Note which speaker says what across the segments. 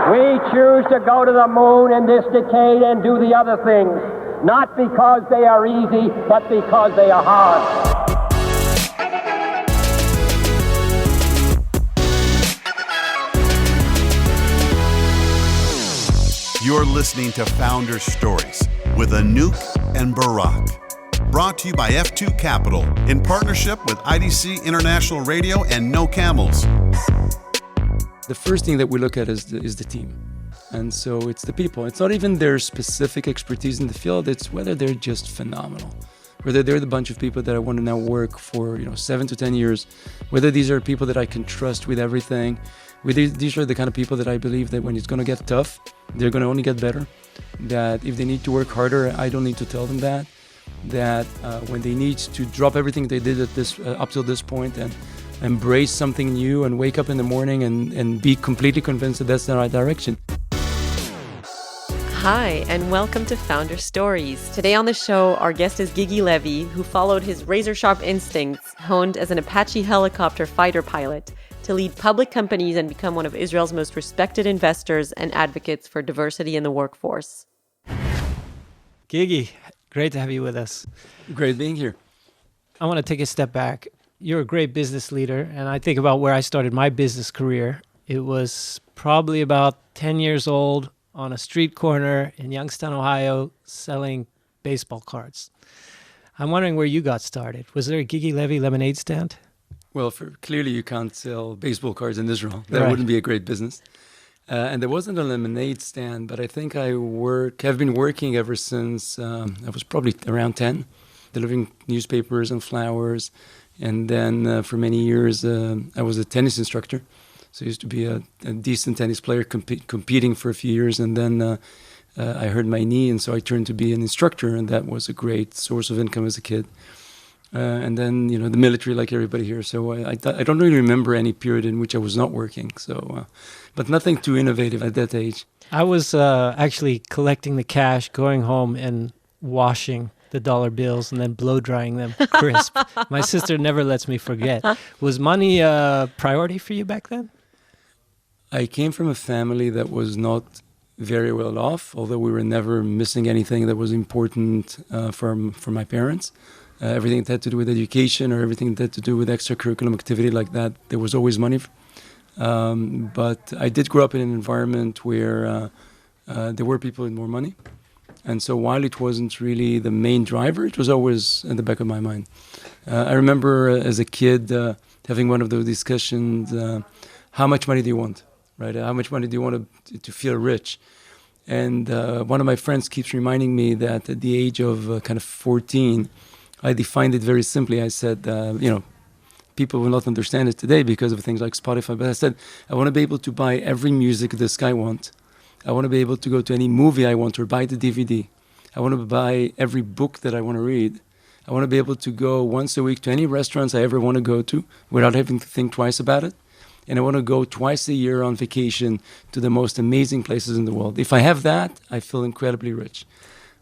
Speaker 1: We choose to go to the moon in this decade and do the other things, not because they are easy, but because they are hard.
Speaker 2: You're listening to Founder Stories with Anouk and Barak. Brought to you by F2 Capital in partnership with IDC International Radio and No Camels.
Speaker 3: The first thing that we look at is the team. And so it's the people. It's not even their specific expertise in the field. It's whether they're just phenomenal. Whether they're the bunch of people that I want to now work for 7 to 10 years. Whether these are people that I can trust with everything. These are the kind of people that I believe that when it's going to get tough, they're going to only get better. That if they need to work harder, I don't need to tell them that. That when they need to drop everything they did up till this point and embrace something new and wake up in the morning and be completely convinced that that's the right direction.
Speaker 4: Hi, and welcome to Founder Stories. Today on the show, our guest is Gigi Levy, who followed his razor-sharp instincts, honed as an Apache helicopter fighter pilot, to lead public companies and become one of Israel's most respected investors and advocates for diversity in the workforce.
Speaker 5: Gigi, great to have you with us.
Speaker 3: Great being here.
Speaker 5: I want to take a step back. You're a great business leader, and I think about where I started my business career. It was probably about 10 years old on a street corner in Youngstown, Ohio, selling baseball cards. I'm wondering where you got started. Was there a Gigi Levy lemonade stand?
Speaker 3: Well, clearly you can't sell baseball cards in Israel. That
Speaker 5: Right.
Speaker 3: wouldn't be a great business. And there wasn't a lemonade stand, but I think have been working ever since I was probably around 10, delivering newspapers and flowers. And then for many years, I was a tennis instructor. So I used to be a decent tennis player, competing for a few years. And then I hurt my knee, and so I turned to be an instructor, and that was a great source of income as a kid. And then, the military, like everybody here. So I don't really remember any period in which I was not working. So, but nothing too innovative at that age.
Speaker 5: I was actually collecting the cash, going home and washing the dollar bills and then blow drying them crisp. My sister never lets me forget. Was money a priority for you back then?
Speaker 3: I came from a family that was not very well off, although we were never missing anything that was important for my parents. Everything that had to do with education or everything that had to do with extracurricular activity like that, there was always money. But I did grow up in an environment where there were people with more money. And so while it wasn't really the main driver, it was always in the back of my mind. I remember as a kid having one of those discussions, how much money do you want? Right? How much money do you want to feel rich? And one of my friends keeps reminding me that at the age of kind of 14, I defined it very simply. I said, people will not understand it today because of things like Spotify, but I said, I want to be able to buy every music disc I want. I want to be able to go to any movie I want or buy the DVD. I want to buy every book that I want to read. I want to be able to go once a week to any restaurants I ever want to go to without having to think twice about it. And I want to go twice a year on vacation to the most amazing places in the world. If I have that, I feel incredibly rich.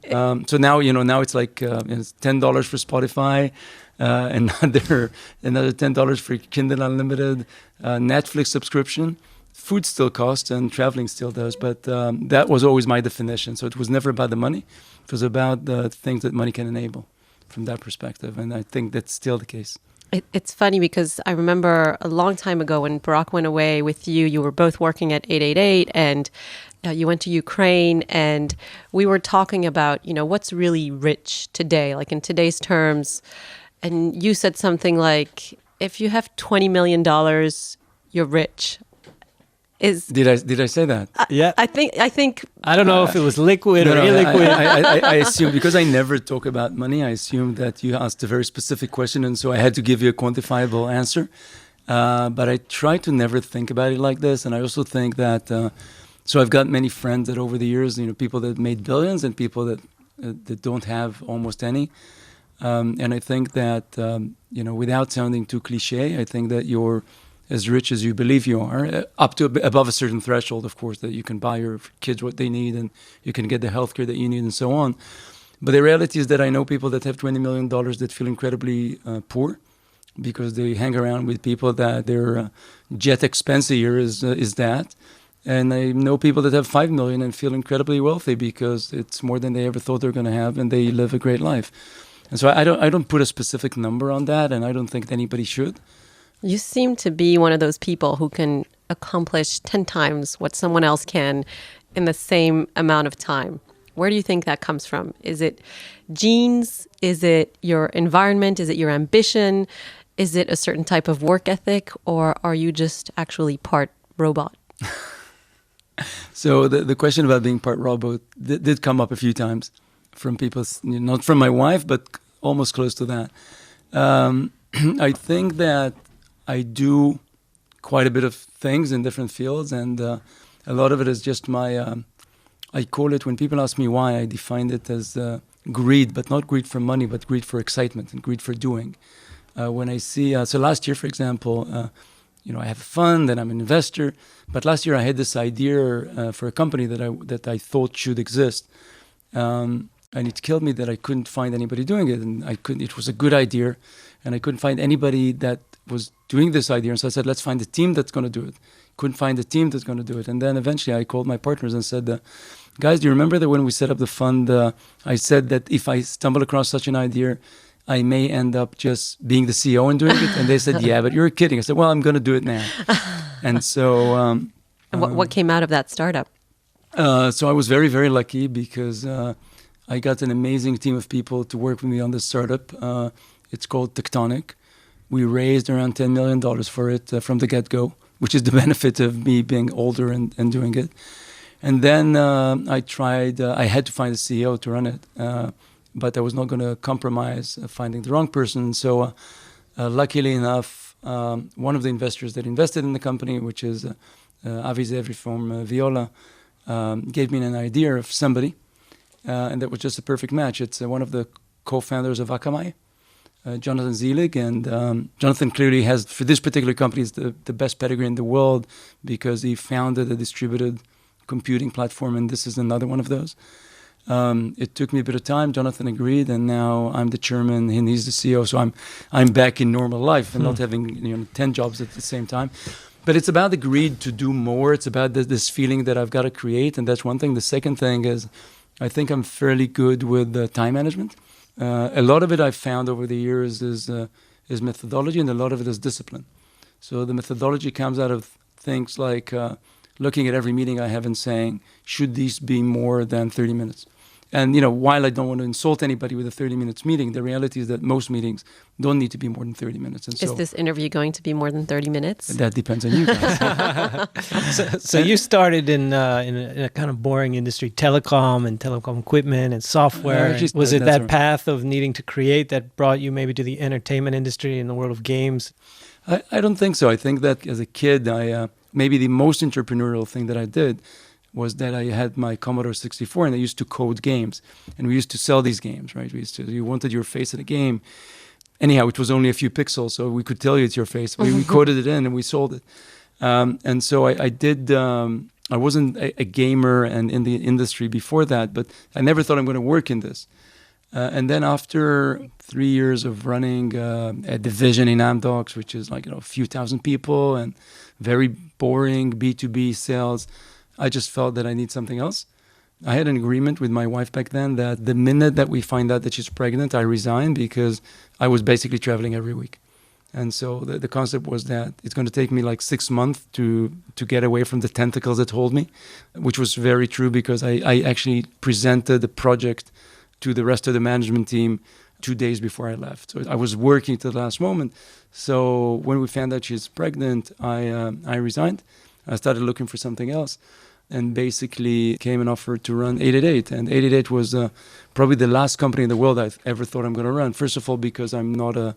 Speaker 3: So now, now it's like it's $10 for Spotify, another $10 for Kindle Unlimited, Netflix subscription. Food still costs and traveling still does, but that was always my definition. So it was never about the money. It was about the things that money can enable from that perspective. And I think that's still the case.
Speaker 4: It's funny because I remember a long time ago when Barak went away with you, you were both working at 888 and you went to Ukraine, and we were talking about, what's really rich today, like in today's terms. And you said something like, if you have $20 million, you're rich.
Speaker 3: Did I say that?
Speaker 5: Yeah.
Speaker 4: I think.
Speaker 5: I don't know if it was liquid or illiquid.
Speaker 3: I assume, because I never talk about money, I assume that you asked a very specific question, and so I had to give you a quantifiable answer. But I try to never think about it like this, and I also think that. So I've got many friends that over the years, people that made billions and people that don't have almost any. And I think that without sounding too cliche, I think that you're as rich as you believe you are, up to above a certain threshold, of course, that you can buy your kids what they need and you can get the healthcare that you need and so on. But the reality is that I know people that have $20 million that feel incredibly poor because they hang around with people that their jet expense a year is that. And I know people that have 5 million and feel incredibly wealthy because it's more than they ever thought they were going to have, and they live a great life. And so I don't put a specific number on that, and I don't think that anybody should.
Speaker 4: You seem to be one of those people who can accomplish 10 times what someone else can in the same amount of time. Where do you think that comes from? Is it genes? Is it your environment? Is it your ambition? Is it a certain type of work ethic? Or are you just actually part robot?
Speaker 3: So the question about being part robot did come up a few times from people, not from my wife, but almost close to that. I think that I do quite a bit of things in different fields, and a lot of it is just my, I call it, when people ask me why, I define it as greed, but not greed for money, but greed for excitement and greed for doing. When I see, so last year, for example, I have a fund and I'm an investor, but last year I had this idea for a company that I thought should exist. And it killed me that I couldn't find anybody doing it, and it was a good idea, and I couldn't find anybody that was doing this idea. And so I said, let's find a team that's going to do it. Couldn't find a team that's going to do it. And then eventually I called my partners and said, guys, do you remember that when we set up the fund, I said that if I stumble across such an idea, I may end up just being the CEO and doing it? And they said, yeah, but you're kidding. I said, well, I'm going to do it now. And so...
Speaker 4: and what came out of that startup?
Speaker 3: So I was very, very lucky because I got an amazing team of people to work with me on this startup. It's called Tectonic. We raised around $10 million for it from the get-go, which is the benefit of me being older and doing it. And then I had to find a CEO to run it, but I was not going to compromise finding the wrong person. So luckily enough, one of the investors that invested in the company, which is Avi Zevri from Viola, gave me an idea of somebody, and that was just a perfect match. It's one of the co-founders of Akamai, Jonathan Zelig, and Jonathan clearly has, for this particular company, is the best pedigree in the world because he founded a distributed computing platform, and this is another one of those. It took me a bit of time. Jonathan agreed, and now I'm the chairman and he's the CEO. So I'm back in normal life and not having 10 jobs at the same time. But it's about the greed to do more. It's about this feeling that I've got to create, and that's one thing. The second thing is I think I'm fairly good with time management. A lot of it I've found over the years is methodology, and a lot of it is discipline. So the methodology comes out of things like looking at every meeting I have and saying, should these be more than 30 minutes? And, while I don't want to insult anybody with a 30 minutes meeting, the reality is that most meetings don't need to be more than 30 minutes. And
Speaker 4: is this interview going to be more than 30 minutes?
Speaker 3: That depends on you guys.
Speaker 5: So you started in a kind of boring industry, telecom and telecom equipment and software. Was it that path of needing to create that brought you maybe to the entertainment industry in the world of games?
Speaker 3: I don't think so. I think that as a kid, maybe the most entrepreneurial thing that I did was that I had my Commodore 64 and I used to code games, and we used to sell these games, right? You wanted your face in a game. Anyhow, it was only a few pixels, so we could tell you it's your face. We coded it in and we sold it. And so I did, I wasn't a gamer and in the industry before that, but I never thought I'm going to work in this. And then after 3 years of running a division in Amdocs, which is like a few thousand people and very boring B2B sales, I just felt that I need something else. I had an agreement with my wife back then that the minute that we find out that she's pregnant, I resign because I was basically traveling every week. And so the concept was that it's going to take me like 6 months to get away from the tentacles that hold me, which was very true because I actually presented the project to the rest of the management team 2 days before I left. So I was working to the last moment. So when we found out she's pregnant, I resigned. I started looking for something else, and basically came an offer to run 888. And 888 was probably the last company in the world I ever thought I'm going to run. First of all, because I'm not a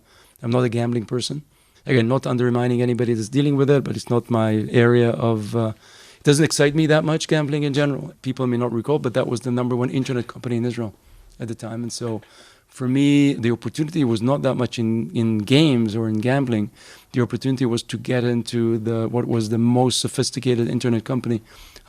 Speaker 3: gambling person. Again, not undermining anybody that's dealing with it, but it's not my area of... it doesn't excite me that much, gambling in general. People may not recall, but that was the number one internet company in Israel at the time. And so for me, the opportunity was not that much in games or in gambling. The opportunity was to get into what was the most sophisticated internet company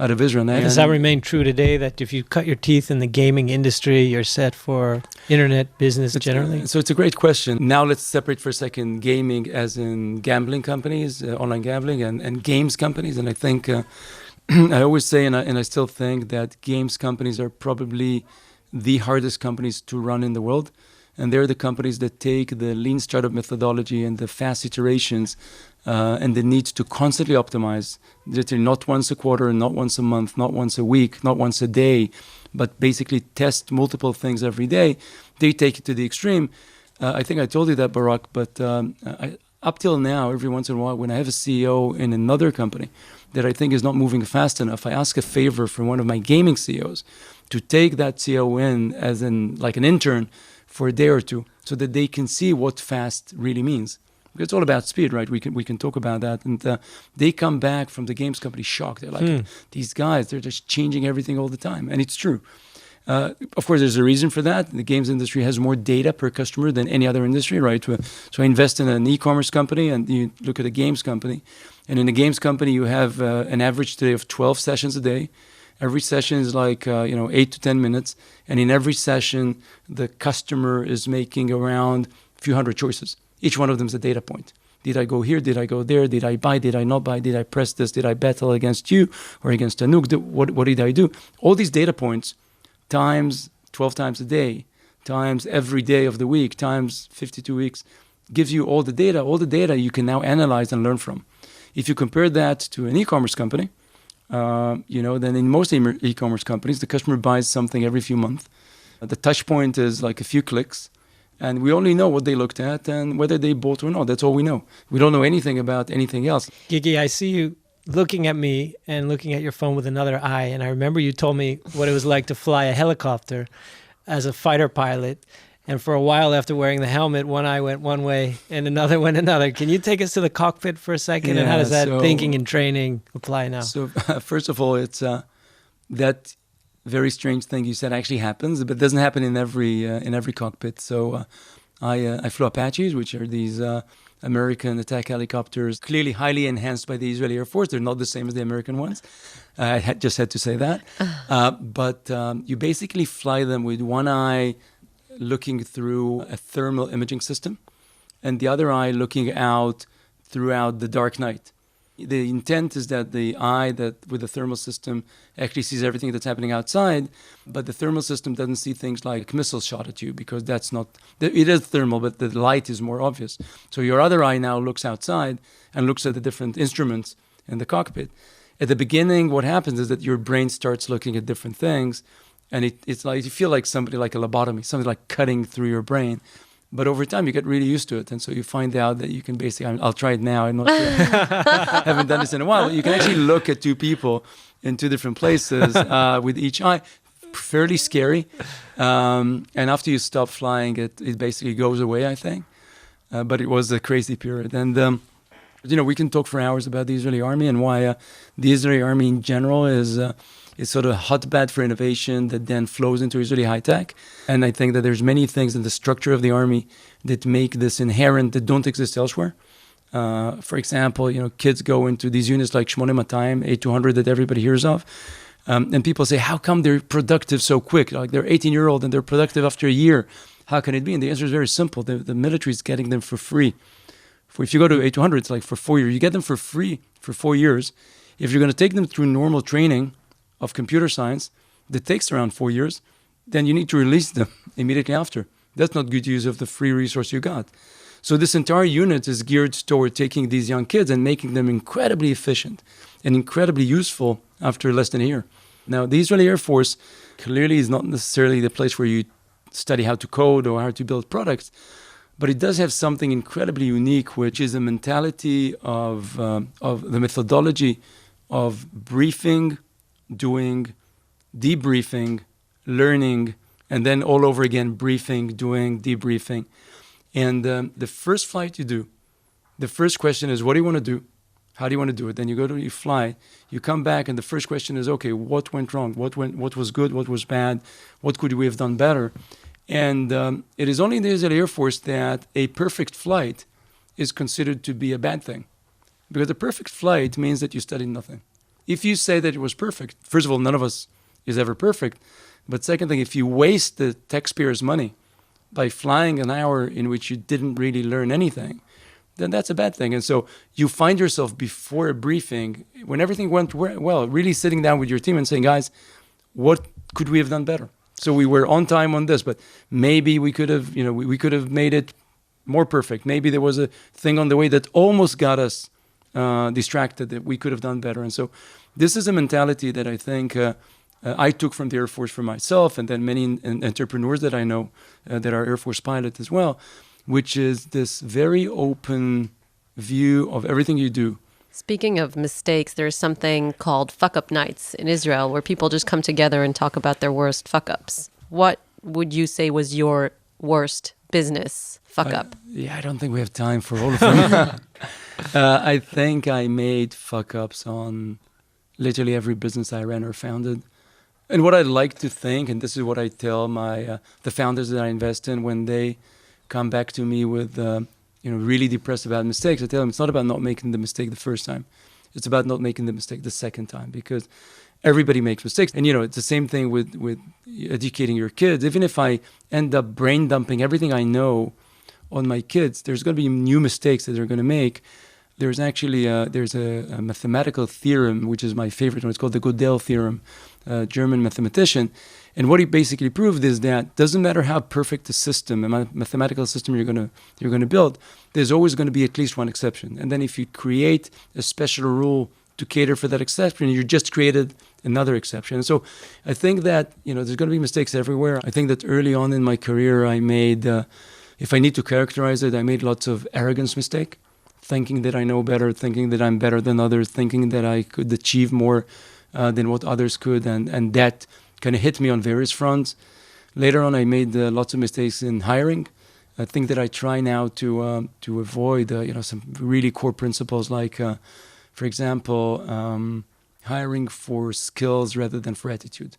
Speaker 3: out of Israel.
Speaker 5: And does that remain true today, that if you cut your teeth in the gaming industry, you're set for internet business generally?
Speaker 3: So it's a great question. Now let's separate for a second gaming as in gambling companies, online gambling, and games companies. And I think I always say, and I still think that games companies are probably the hardest companies to run in the world. And they're the companies that take the lean startup methodology and the fast iterations and the need to constantly optimize, literally not once a quarter, not once a month, not once a week, not once a day, but basically test multiple things every day. They take it to the extreme. I think I told you that, Barak, but up till now, every once in a while, when I have a CEO in another company that I think is not moving fast enough, I ask a favor from one of my gaming CEOs to take that CEO in as like an intern for a day or two, so that they can see what fast really means. Because it's all about speed, right? We can talk about that. And they come back from the games company shocked. They're like, these guys, they're just changing everything all the time. And it's true. Of course, there's a reason for that. The games industry has more data per customer than any other industry, right? So I invest in an e-commerce company, and you look at a games company. And in a games company, you have an average today of 12 sessions a day. Every session is like 8 to 10 minutes, and in every session, the customer is making around a few hundred choices. Each one of them is a data point. Did I go here? Did I go there? Did I buy? Did I not buy? Did I press this? Did I battle against you or against Anouk? What did I do? All these data points times 12 times a day, times every day of the week, times 52 weeks, gives you all the data. All the data you can now analyze and learn from. If you compare that to an e-commerce company, then in most e-commerce companies, the customer buys something every few months. The touch point is like a few clicks, and we only know what they looked at and whether they bought or not. That's all we know. We don't know anything about anything else.
Speaker 5: Gigi, I see you looking at me and looking at your phone with another eye, and I remember you told me what it was like to fly a helicopter as a fighter pilot. And for a while after wearing the helmet, one eye went one way and another went another. Can you take us to the cockpit for a second? And how does that thinking and training apply now?
Speaker 3: So first of all, it's that very strange thing you said actually happens, but it doesn't happen in every cockpit. So I flew Apaches, which are these American attack helicopters, clearly highly enhanced by the Israeli Air Force. They're not the same as the American ones. I just had to say that. But you basically fly them with one eye looking through a thermal imaging system, and the other eye looking out throughout the dark night. The intent is that the eye that with the thermal system actually sees everything that's happening outside, but the thermal system doesn't see things like missiles shot at you, because that's not, it is thermal, but the light is more obvious. So your other eye now looks outside and looks at the different instruments in the cockpit. At the beginning, what happens is that your brain starts looking at different things, and it's like you feel like somebody, like a lobotomy, something like cutting through your brain. But over time, you get really used to it. And so you find out that you can basically, I'll try it now. I'm not sure. I haven't done this in a while. But you can actually look at two people in two different places with each eye. Fairly scary. And after you stop flying, it basically goes away, I think. But it was a crazy period. And, we can talk for hours about the Israeli army and why the Israeli army in general is sort of a hotbed for innovation that then flows into Israeli high tech. And I think that there's many things in the structure of the army that make this inherent, that don't exist elsewhere. For example, kids go into these units like 8200, 8200 that everybody hears of. And people say, how come they're productive so quick? Like they're 18-year-old and they're productive after a year. How can it be? And the answer is very simple. The military is getting them for free. If you go to 8200, it's like for 4 years. You get them for free for 4 years. If you're going to take them through normal training of computer science that takes around 4 years, then you need to release them immediately after. That's not good use of the free resource you got. So this entire unit is geared toward taking these young kids and making them incredibly efficient and incredibly useful after less than a year. Now, the Israeli Air Force clearly is not necessarily the place where you study how to code or how to build products, but it does have something incredibly unique, which is a mentality of the methodology of briefing, doing, debriefing, learning, and then all over again, briefing, doing, debriefing. And the first flight you do, the first question is, what do you want to do? How do you want to do it? Then you fly, you come back, and the first question is, okay, what went wrong? What was good? What was bad? What could we have done better? And it is only in the Israeli Air Force that a perfect flight is considered to be a bad thing. Because a perfect flight means that you studied nothing. If you say that it was perfect, first of all, none of us is ever perfect. But second thing, if you waste the taxpayers' money by flying an hour in which you didn't really learn anything, then that's a bad thing. And so you find yourself before a briefing, when everything went well, really sitting down with your team and saying, guys, what could we have done better? So we were on time on this, but maybe we could have, we could have made it more perfect. Maybe there was a thing on the way that almost got us distracted that we could have done better. And so this is a mentality that I think I took from the Air Force for myself, and then many entrepreneurs that I know that are Air Force pilots as well, which is this very open view of everything you do.
Speaker 4: Speaking of mistakes, there's something called fuck-up nights in Israel where people just come together and talk about their worst fuck-ups. What would you say was your worst business fuck-up?
Speaker 3: I don't think we have time for all of them. I think I made fuck-ups on literally every business I ran or founded. And what I like to think, and this is what I tell my the founders that I invest in when they come back to me with really depressed about mistakes, I tell them it's not about not making the mistake the first time. It's about not making the mistake the second time, because everybody makes mistakes. And it's the same thing with educating your kids. Even if I end up brain dumping everything I know on my kids, there's going to be new mistakes that they're going to make. There's actually there's a mathematical theorem, which is my favorite one. It's called the Gödel theorem, a German mathematician. And what he basically proved is that doesn't matter how perfect a system, a mathematical system you're going to build, there's always going to be at least one exception. And then if you create a special rule to cater for that exception, you just created another exception. And so I think that there's going to be mistakes everywhere. I think that early on in my career, I made, if I need to characterize it, I made lots of arrogance mistake. Thinking that I know better, thinking that I'm better than others, thinking that I could achieve more than what others could, and that kind of hit me on various fronts. Later on, I made lots of mistakes in hiring. I think that I try now to avoid some really core principles like, for example, hiring for skills rather than for attitude.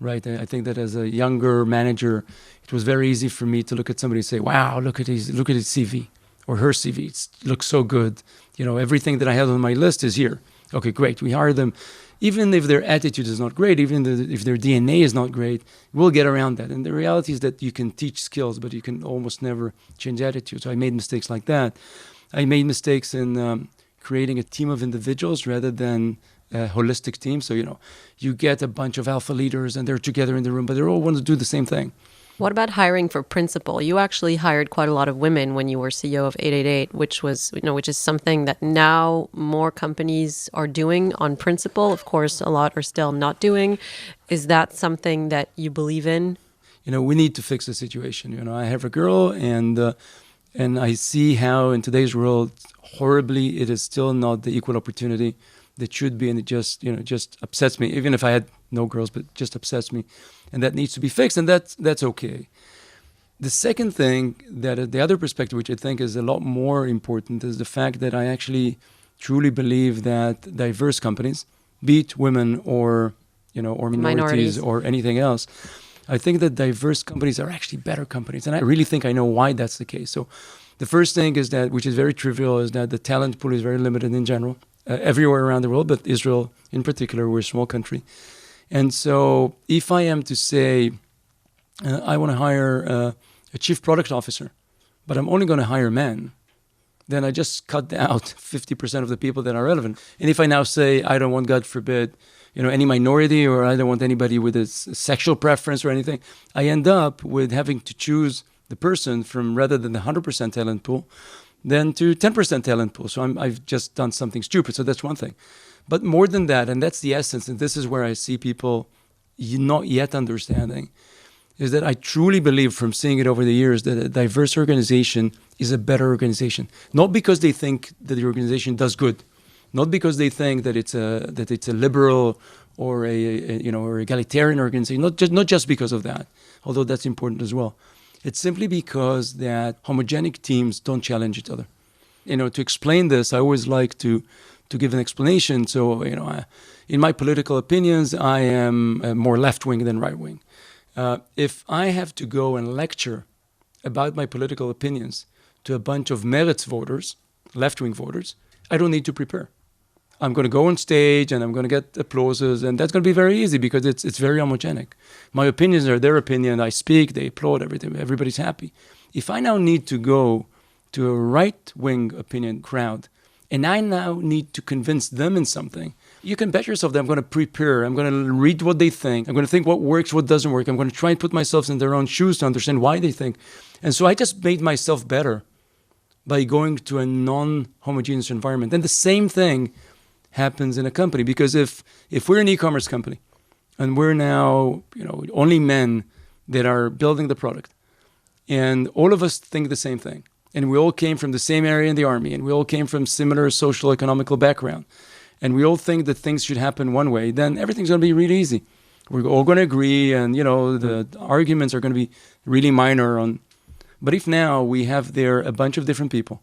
Speaker 3: Right? I think that as a younger manager, it was very easy for me to look at somebody and say, "Wow, look at his CV." Or her CV, it looks so good. Everything that I had on my list is here. Okay, great. We hire them. Even if their attitude is not great, even if their DNA is not great, we'll get around that. And the reality is that you can teach skills, but you can almost never change attitude. So I made mistakes like that. I made mistakes in creating a team of individuals rather than a holistic team. So, you get a bunch of alpha leaders and they're together in the room, but they all want to do the same thing.
Speaker 4: What about hiring for principal? You actually hired quite a lot of women when you were CEO of 888, which is something that now more companies are doing on principle. Of course, a lot are still not doing. Is that something that you believe in?
Speaker 3: We need to fix the situation. I have a girl, and I see how in today's world, horribly, it is still not the equal opportunity that should be, and it just upsets me. Even if I had no girls, but just upsets me, and that needs to be fixed, and that's okay. The second thing, that the other perspective, which I think is a lot more important, is the fact that I actually truly believe that diverse companies, be it women or or minorities or anything else, I think that diverse companies are actually better companies, and I really think I know why that's the case. So, the first thing is that, which is very trivial, is that the talent pool is very limited in general. Everywhere around the world, but Israel in particular, we're a small country. And so if I am to say, I want to hire a chief product officer, but I'm only going to hire men, then I just cut out 50% of the people that are relevant. And if I now say, I don't want, God forbid, any minority, or I don't want anybody with a sexual preference or anything, I end up with having to choose the person from, rather than the 100% talent pool, then to 10% talent pool. So I've just done something stupid. So that's one thing. But more than that, and that's the essence, and this is where I see people not yet understanding, is that I truly believe, from seeing it over the years, that a diverse organization is a better organization. Not because they think that the organization does good, not because they think that it's a liberal or or egalitarian organization. Not just because of that, although that's important as well. It's simply because that homogenic teams don't challenge each other. To explain this, I always like to give an explanation. So, in my political opinions, I am more left-wing than right-wing. If I have to go and lecture about my political opinions to a bunch of Meretz voters, left-wing voters, I don't need to prepare. I'm going to go on stage and I'm going to get applauses, and that's going to be very easy because it's very homogenic. My opinions are their opinion. I speak, they applaud, everything. Everybody's happy. If I now need to go to a right-wing opinion crowd, and I now need to convince them in something, you can bet yourself that I'm going to prepare. I'm going to read what they think. I'm going to think what works, what doesn't work. I'm going to try and put myself in their own shoes to understand why they think. And so I just made myself better by going to a non-homogeneous environment. And the same thing happens in a company, because if we're an e-commerce company and we're now only men that are building the product, and all of us think the same thing, and we all came from the same area in the army, and we all came from similar social economical background, and we all think that things should happen one way, then everything's going to be really easy. We're all going to agree, and the arguments are going to be really minor on. But if now we have there a bunch of different people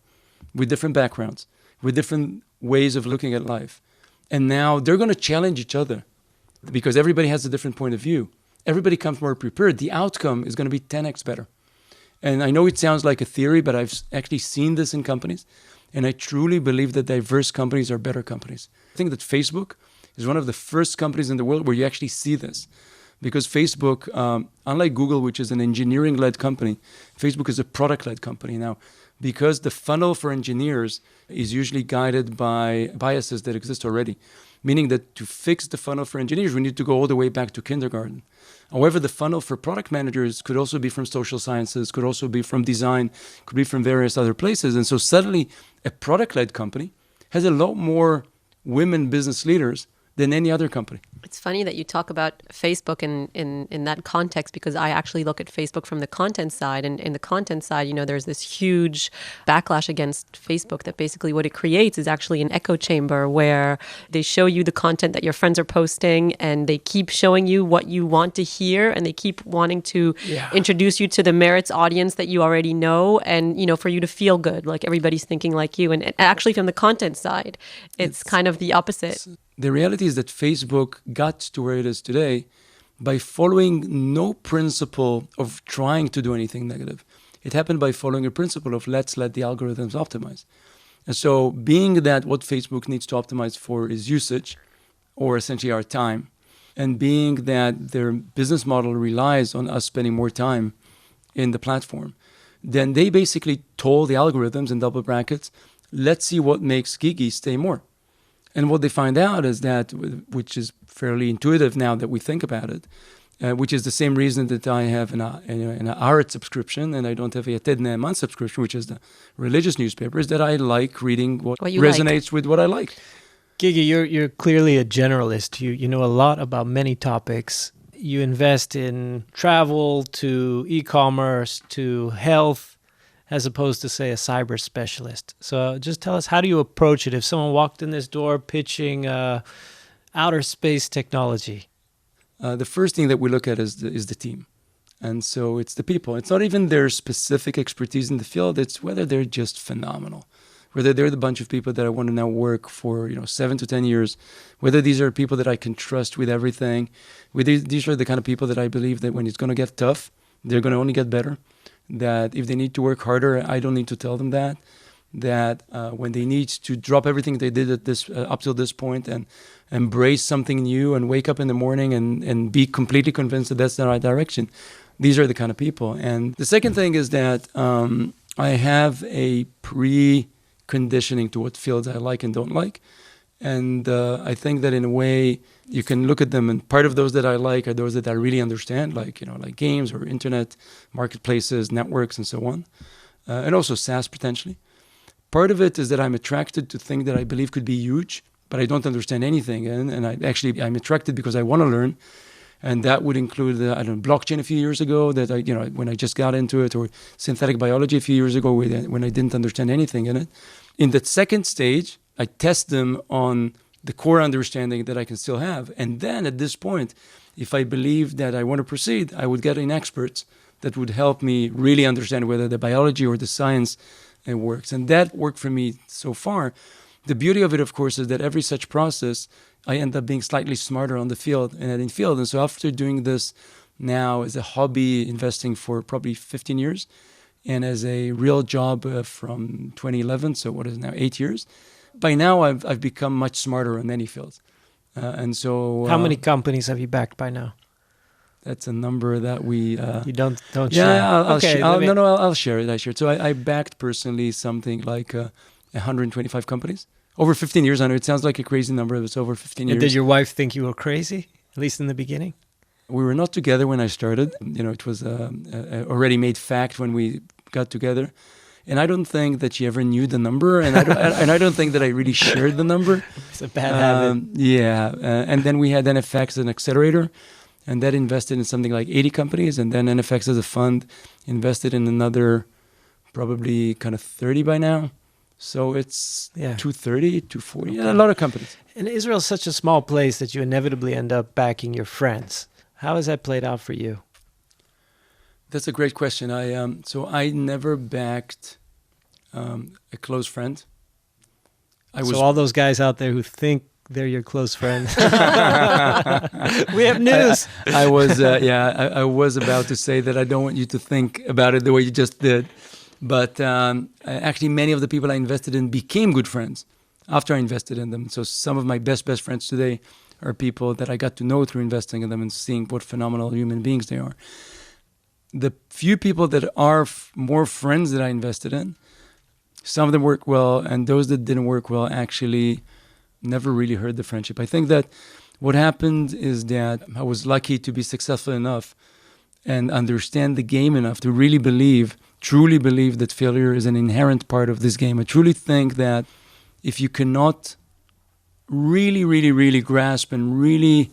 Speaker 3: with different backgrounds, with different ways of looking at life, and now they're going to challenge each other because everybody has a different point of view. Everybody comes more prepared. The outcome is going to be 10x better. And I know it sounds like a theory, but I've actually seen this in companies. And I truly believe that diverse companies are better companies. I think that Facebook is one of the first companies in the world where you actually see this. Because Facebook, unlike Google, which is an engineering-led company, Facebook is a product-led company. Now, because the funnel for engineers is usually guided by biases that exist already, meaning that to fix the funnel for engineers, we need to go all the way back to kindergarten. However, the funnel for product managers could also be from social sciences, could also be from design, could be from various other places. And so suddenly, a product-led company has a lot more women business leaders than any other company.
Speaker 4: It's funny that you talk about Facebook in that context, because I actually look at Facebook from the content side. And in the content side, there's this huge backlash against Facebook that basically what it creates is actually an echo chamber where they show you the content that your friends are posting, and they keep showing you what you want to hear, and they keep wanting to introduce you to the merits audience that you already know, and for you to feel good, like everybody's thinking like you. And actually from the content side, it's kind of the opposite.
Speaker 3: The reality is that Facebook got to where it is today by following no principle of trying to do anything negative. It happened by following a principle of let's let the algorithms optimize. And so being that what Facebook needs to optimize for is usage, or essentially our time, and being that their business model relies on us spending more time in the platform, then they basically told the algorithms in double brackets, let's see what makes Gigi stay more. And what they find out is that, which is fairly intuitive now that we think about it, which is the same reason that I have an Haaretz subscription and I don't have a Yated Ne'eman subscription, which is the religious newspaper, is that I like reading what resonates with what I like.
Speaker 5: Gigi, you're clearly a generalist. You know a lot about many topics. You invest in travel to e-commerce to health, as opposed to, say, a cyber specialist. So just tell us, how do you approach it if someone walked in this door pitching outer space technology?
Speaker 3: The first thing that we look at is the team. And so it's the people. It's not even their specific expertise in the field. It's whether they're just phenomenal, whether they're the bunch of people that I want to now work for 7 to 10 years, whether these are people that I can trust with everything. These are the kind of people that I believe that when it's going to get tough, they're going to only get better. That if they need to work harder, I don't need to tell them that. That when they need to drop everything they did at this up till this point and embrace something new and wake up in the morning and be completely convinced that that's the right direction, these are the kind of people. And the second thing is that I have a preconditioning to what fields I like and don't like. And I think that in a way you can look at them, and part of those that I like are those that I really understand, like games or internet, marketplaces, networks, and so on, and also SaaS potentially. Part of it is that I'm attracted to things that I believe could be huge, but I don't understand anything, and I'm attracted because I want to learn, and that would include blockchain a few years ago that when I just got into it, or synthetic biology a few years ago when I didn't understand anything in it. In the second stage, I test them on the core understanding that I can still have. And then at this point, if I believe that I want to proceed, I would get in experts that would help me really understand whether the biology or the science works. And that worked for me so far. The beauty of it, of course, is that every such process, I end up being slightly smarter on the field and in field. And so after doing this now as a hobby, investing for probably 15 years, and as a real job from 2011, so what is it now, 8 years, by now I've become much smarter in many fields. And so...
Speaker 5: How many companies have you backed by now?
Speaker 3: That's a number that we.
Speaker 5: You don't share.
Speaker 3: Yeah,
Speaker 5: Okay,
Speaker 3: I'll share it. I share it. So I backed personally something like 125 companies over 15 years. I know it sounds like a crazy number, but it's over 15 years.
Speaker 5: And did your wife think you were crazy, at least in the beginning?
Speaker 3: We were not together when I started. It was a already made fact when we got together. And I don't think that she ever knew the number, and I don't think that I really shared the number.
Speaker 5: It's a bad habit.
Speaker 3: Yeah, and then we had NFX as an accelerator, and that invested in something like 80 companies, and then NFX as a fund invested in another probably kind of 30 by now. So it's 230, 240, a lot of companies.
Speaker 5: And Israel is such a small place that you inevitably end up backing your friends. How has that played out for you?
Speaker 3: That's a great question. I never backed a close friend.
Speaker 5: So all those guys out there who think they're your close friend, we have news.
Speaker 3: I was about to say that I don't want you to think about it the way you just did. But actually, many of the people I invested in became good friends after I invested in them. So some of my best friends today are people that I got to know through investing in them and seeing what phenomenal human beings they are. The few people that are more friends that I invested in, some of them work well, and those that didn't work well actually never really hurt the friendship. I think that what happened is that I was lucky to be successful enough and understand the game enough to really truly believe that failure is an inherent part of this game. I truly think that if you cannot really grasp and really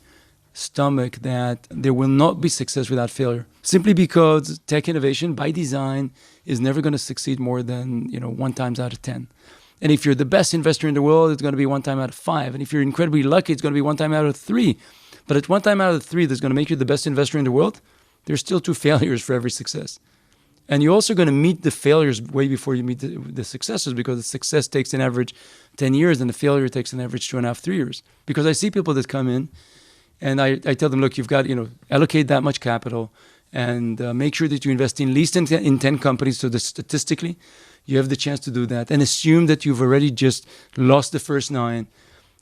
Speaker 3: stomach that there will not be success without failure, simply because tech innovation by design is never going to succeed more than 1 times out of 10. And if you're the best investor in the world, it's going to be 1 time out of 5. And if you're incredibly lucky, it's going to be 1 time out of 3. But at 1 time out of 3 that's going to make you the best investor in the world, there's still 2 failures for every success. And you're also going to meet the failures way before you meet the successes, because the success takes an average 10 years and the failure takes an average 2.5, 3 years. Because I see people that come in and I tell them, look, you've got, allocate that much capital and make sure that you invest in at least in 10 companies so that statistically you have the chance to do that, and assume that you've already just lost the first 9.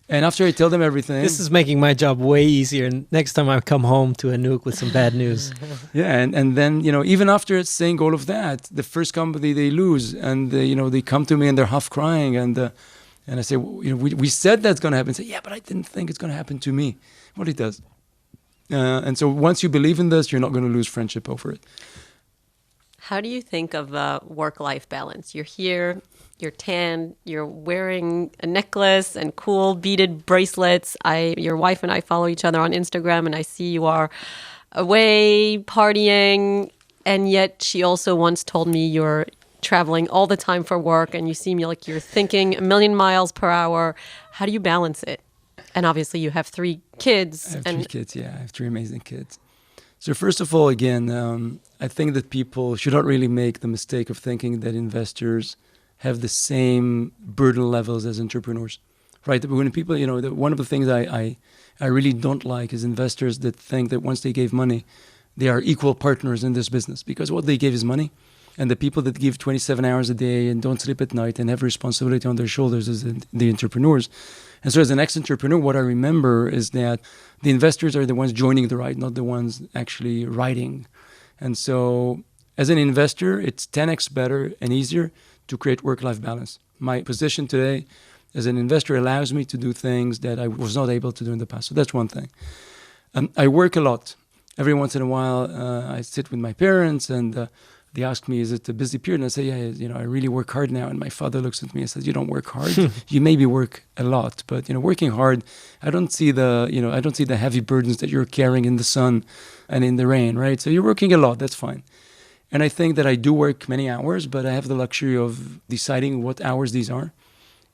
Speaker 3: And after I tell them everything...
Speaker 5: This is making my job way easier. And next time I come home to Anouk with some bad news.
Speaker 3: Yeah, and then, even after saying all of that, the first company they lose, and, they come to me and they're half crying. And I say, we said that's going to happen. They say, yeah, but I didn't think it's going to happen to me. Well, it does. And so once you believe in this, you're not going to lose friendship over it.
Speaker 4: How do you think of work-life balance? You're here, you're tan, you're wearing a necklace and cool beaded bracelets. Your wife and I follow each other on Instagram, and I see you are away partying. And yet she also once told me you're traveling all the time for work, and you seem like you're thinking 1,000,000 miles per hour. How do you balance it? And obviously you have 3 kids.
Speaker 3: I have 3 kids, yeah. I have 3 amazing kids. So first of all, again, I think that people should not really make the mistake of thinking that investors have the same burden levels as entrepreneurs, right? When people, one of the things I really don't like is investors that think that once they gave money, they are equal partners in this business, because what they gave is money. And the people that give 27 hours a day and don't sleep at night and have responsibility on their shoulders is the entrepreneurs. And so as an ex-entrepreneur, what I remember is that the investors are the ones joining the ride, not the ones actually riding. And so as an investor, it's 10x better and easier to create work-life balance. My position today as an investor allows me to do things that I was not able to do in the past. So that's one thing. I work a lot. Every once in a while, I sit with my parents and they ask me, is it a busy period? And I say, yeah, I really work hard now. And my father looks at me and says, you don't work hard. You maybe work a lot, but, working hard, I don't see the heavy burdens that you're carrying in the sun and in the rain, right? So you're working a lot. That's fine. And I think that I do work many hours, but I have the luxury of deciding what hours these are.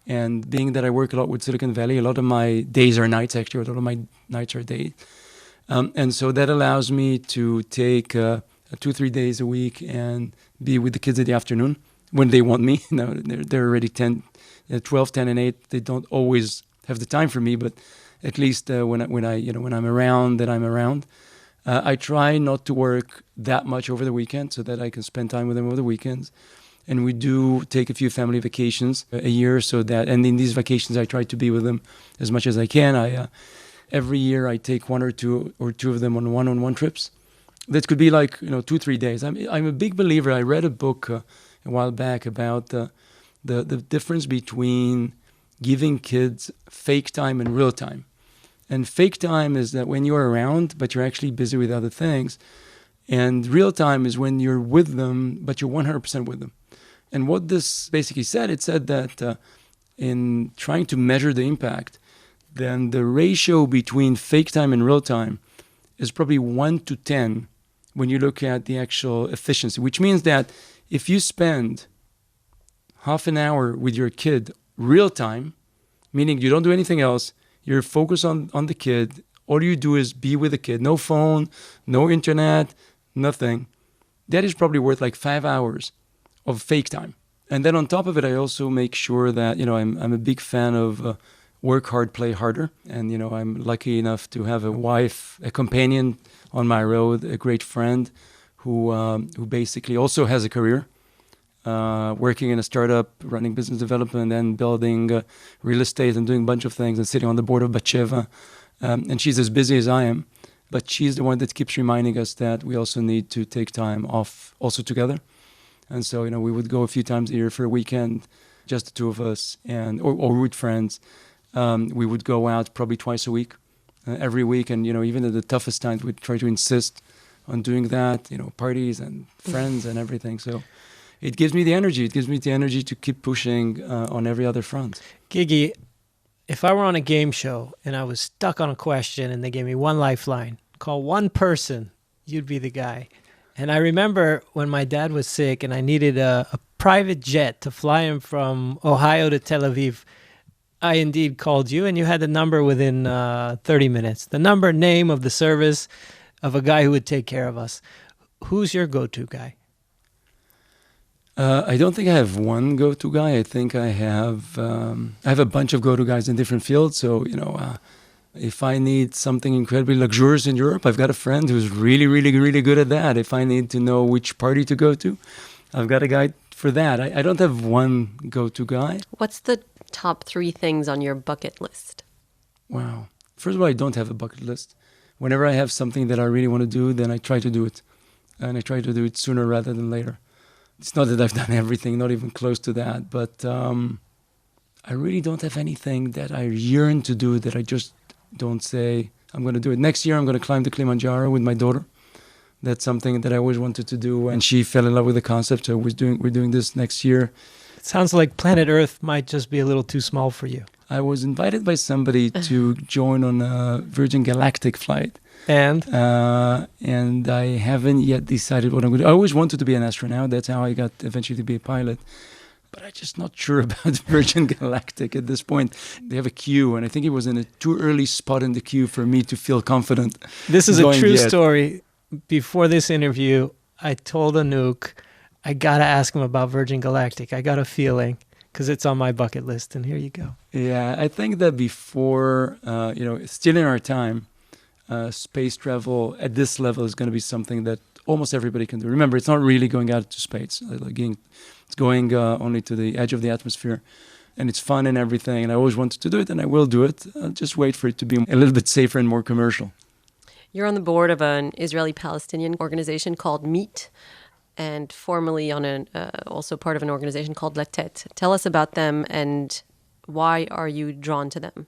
Speaker 3: And being that I work a lot with Silicon Valley, a lot of my days are nights, actually. A lot of my nights are days. And so that allows me to take 2-3 days a week and be with the kids in the afternoon when they want me. No, they're already 12, 10, and 8. They don't always have the time for me, but at least when I'm around, that I'm around. I try not to work that much over the weekend so that I can spend time with them over the weekends. And we do take a few family vacations a year, and in these vacations I try to be with them as much as I can. Every year I take 1 or 2 of them on one-on-one trips. that could be like 2-3 days. I'm a big believer. I read a book a while back about the difference between giving kids fake time and real time. And fake time is that when you're around, but you're actually busy with other things. And real time is when you're with them, but you're 100% with them. And what this basically said, it said that in trying to measure the impact, then the ratio between fake time and real time is probably 1 to 10 when you look at the actual efficiency, which means that if you spend half an hour with your kid real time, meaning you don't do anything else, you're focused on the kid, all you do is be with the kid, no phone, no internet, nothing, that is probably worth like 5 hours of fake time. And then on top of it, I also make sure that, I'm a big fan of work hard, play harder. And, I'm lucky enough to have a wife, a companion on my road, a great friend who basically also has a career, working in a startup, running business development and building real estate and doing a bunch of things and sitting on the board of Batsheva. And she's as busy as I am. But she's the one that keeps reminding us that we also need to take time off also together. And so, we would go a few times a year for a weekend, just the two of us, or with friends. We would go out probably twice a week, every week. And, even at the toughest times, we'd try to insist on doing that, parties and friends and everything. So it gives me the energy. It gives me the energy to keep pushing on every other front.
Speaker 5: Gigi, if I were on a game show and I was stuck on a question and they gave me one lifeline, call one person, you'd be the guy. And I remember when my dad was sick and I needed a private jet to fly him from Ohio to Tel Aviv, I indeed called you, and you had the number within 30 minutes. The number, name of the service of a guy who would take care of us. Who's your go-to guy?
Speaker 3: I don't think I have one go-to guy. I think I have a bunch of go-to guys in different fields. So, if I need something incredibly luxurious in Europe, I've got a friend who's really, really, really good at that. If I need to know which party to go to, I've got a guy for that. I don't have one go-to guy.
Speaker 4: What's the top 3 things on your bucket list?
Speaker 3: Wow. First of all, I don't have a bucket list. Whenever I have something that I really want to do, then I try to do it. And I try to do it sooner rather than later. It's not that I've done everything, not even close to that, but I really don't have anything that I yearn to do that I just don't say, I'm going to do it. Next year, I'm going to climb the Kilimanjaro with my daughter. That's something that I always wanted to do, and she fell in love with the concept, so we're doing this next year.
Speaker 5: It sounds like planet Earth might just be a little too small for you.
Speaker 3: I was invited by somebody to join on a Virgin Galactic flight.
Speaker 5: And
Speaker 3: I haven't yet decided what I'm going to do. I always wanted to be an astronaut. That's how I got eventually to be a pilot. But I'm just not sure about Virgin Galactic at this point. They have a queue, and I think it was in a too early spot in the queue for me to feel confident.
Speaker 5: This is a true story. Before this interview, I told Anouk, I got to ask him about Virgin Galactic. I got a feeling, because it's on my bucket list, and here you go.
Speaker 3: Yeah, I think that before, still in our time, space travel at this level is going to be something that almost everybody can do. Remember, it's not really going out to space. It's going only to the edge of the atmosphere. And it's fun and everything. And I always wanted to do it, and I will do it. I'll just wait for it to be a little bit safer and more commercial.
Speaker 4: You're on the board of an Israeli-Palestinian organization called MEET, and formerly on also part of an organization called Latet. Tell us about them, and why are you drawn to them?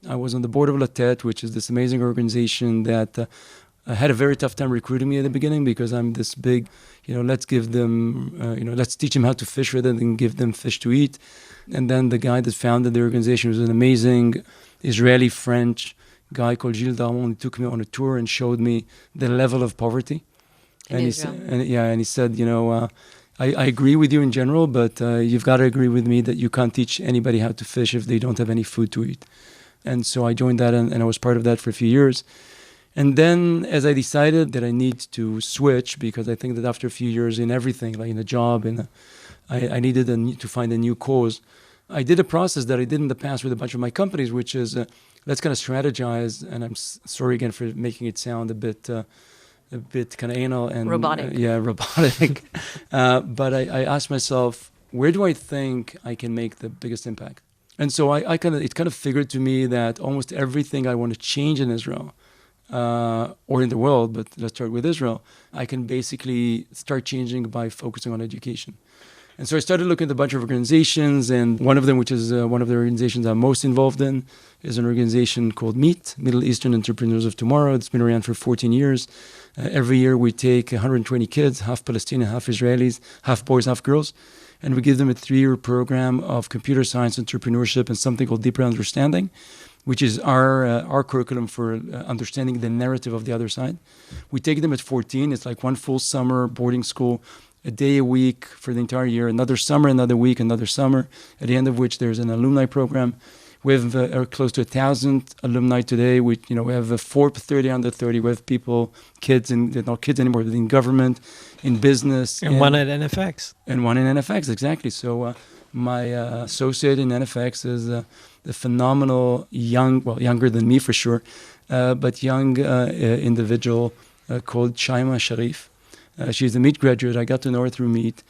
Speaker 3: I was on the board of Latet, which is this amazing organization that had a very tough time recruiting me at the beginning, because I'm this big, let's give them, let's teach them how to fish rather than give them fish to eat. And then the guy that founded the organization was an amazing Israeli-French guy called Gilles Darmon. He took me on a tour and showed me the level of poverty. And he said, I agree with you in general, but you've got to agree with me that you can't teach anybody how to fish if they don't have any food to eat. And so I joined that, and I was part of that for a few years. And then as I decided that I need to switch, because I think that after a few years in everything, like in a job, I needed to find a new cause. I did a process that I did in the past with a bunch of my companies, which is let's kind of strategize. And I'm sorry again for making it sound a bit kind of anal and
Speaker 4: robotic.
Speaker 3: Robotic. But I asked myself, where do I think I can make the biggest impact? And so it kind of figured to me that almost everything I want to change in Israel, or in the world, but let's start with Israel, I can basically start changing by focusing on education. And so I started looking at a bunch of organizations, and one of them, which is one of the organizations I'm most involved in, is an organization called MEET, Middle Eastern Entrepreneurs of Tomorrow. It's been around for 14 years. Every year we take 120 kids, half Palestinian, half Israelis, half boys, half girls, and we give them a 3-year program of computer science, entrepreneurship, and something called Deeper Understanding, which is our curriculum for understanding the narrative of the other side. We take them at 14. It's like one full summer boarding school, a day a week for the entire year, another summer, another week, another summer, at the end of which there's an alumni program. We have close to 1,000 alumni today. We have 30 under 30. We have people, kids, and not kids anymore, but in government, in business.
Speaker 5: And one at NFX.
Speaker 3: And one in NFX, exactly. So my associate in NFX is a phenomenal younger than me for sure, but young individual called Shaima Sharif. She's a MEET graduate. I got to know her through MEET.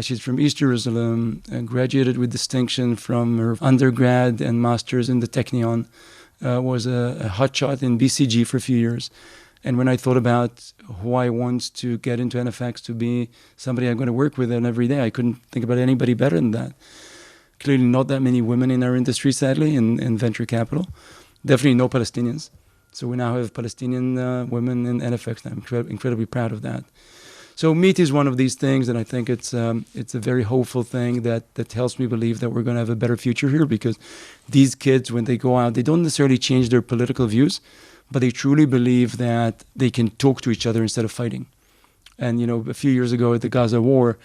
Speaker 3: She's from East Jerusalem, graduated with distinction from her undergrad and master's in the Technion, was a hotshot in BCG for a few years. And when I thought about who I want to get into NFX to be somebody I'm going to work with every day, I couldn't think about anybody better than that. Clearly not that many women in our industry, sadly, in venture capital. Definitely no Palestinians. So we now have Palestinian women in NFX. I'm incredibly proud of that. So MEET is one of these things, and I think it's a very hopeful thing that helps me believe that we're going to have a better future here, because these kids, when they go out, they don't necessarily change their political views, but they truly believe that they can talk to each other instead of fighting. And, a few years ago at the Gaza war,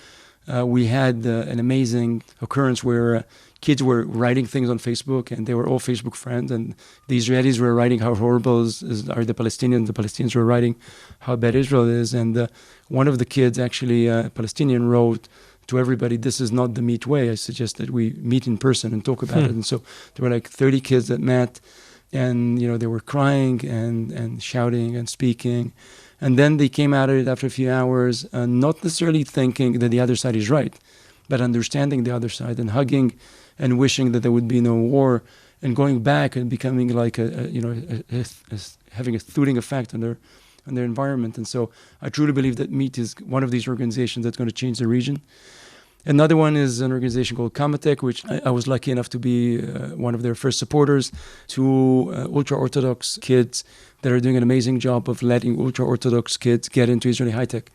Speaker 3: we had an amazing occurrence where kids were writing things on Facebook, and they were all Facebook friends, and the Israelis were writing how horrible are the Palestinians were writing how bad Israel is, and one of the kids, actually a Palestinian, wrote to everybody, "This is not the MEET way. I suggest that we meet in person and talk about it." And so there were like 30 kids that met, and they were crying and shouting and speaking. And then they came out of it after a few hours, not necessarily thinking that the other side is right, but understanding the other side and hugging and wishing that there would be no war, and going back and becoming like having a soothing effect on their environment. And so I truly believe that MEET is one of these organizations that's going to change the region. Another one is an organization called Kamatech, which I was lucky enough to be one of their first supporters, to ultra-Orthodox kids that are doing an amazing job of letting ultra-Orthodox kids get into Israeli high-tech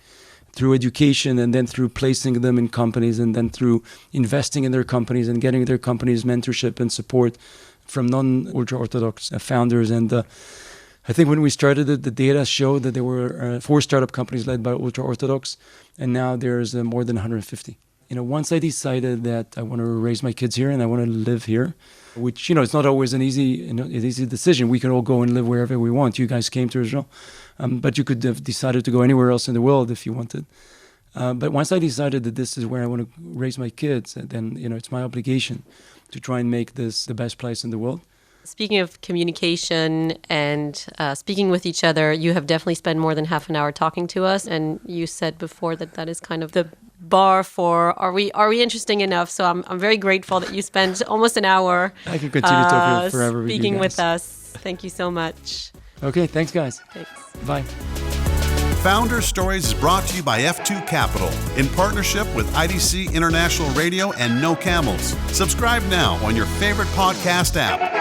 Speaker 3: through education, and then through placing them in companies, and then through investing in their companies and getting their companies mentorship and support from non-ultra-Orthodox founders. And I think when we started it, the data showed that there were 4 startup companies led by ultra-Orthodox, and now there's more than 150. Once I decided that I want to raise my kids here and I want to live here, which, it's not always an easy decision. We can all go and live wherever we want. You guys came to Israel, but you could have decided to go anywhere else in the world if you wanted. But once I decided that this is where I want to raise my kids, then, it's my obligation to try and make this the best place in the world.
Speaker 4: Speaking of communication and speaking with each other, you have definitely spent more than half an hour talking to us, and you said before that is kind of the bar for are we interesting enough? So I'm very grateful that you spent almost an hour.
Speaker 3: I can continue talking forever
Speaker 4: speaking
Speaker 3: with you guys.
Speaker 4: with us. Thank you so much.
Speaker 3: Okay, thanks guys.
Speaker 4: Thanks.
Speaker 3: Bye.
Speaker 2: Founder Stories is brought to you by F2 Capital in partnership with IDC International Radio and No Camels. Subscribe now on your favorite podcast app.